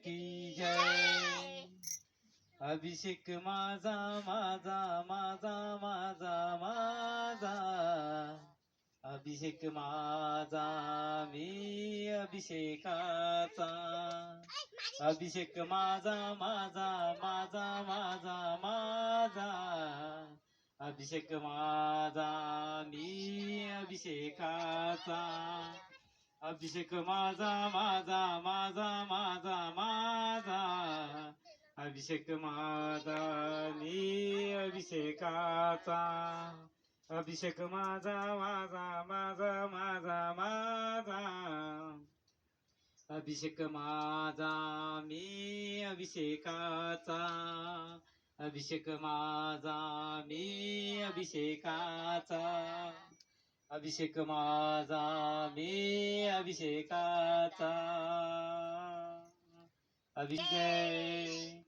की जय. अभिषेक माझा माझा माझा माझा माझा, अभिषेक माझा मी अभिषेकाचा. अभिषेक माझा माझा माझा माझा माझा, अभिषेक माझा मी अभिषेकाचा. अभिषेक माझा माझा माझा माझा माझा, अभिषेक माझा मी अभिषेकाचा. अभिषेक माझा माझा माझा माझा माझा, अभिषेक माझा मी अभिषेकाचा. अभिषेक माझा मी अभिषेकाचा. अभिषेक माझा मी अभिषेकाचा. अभिषेक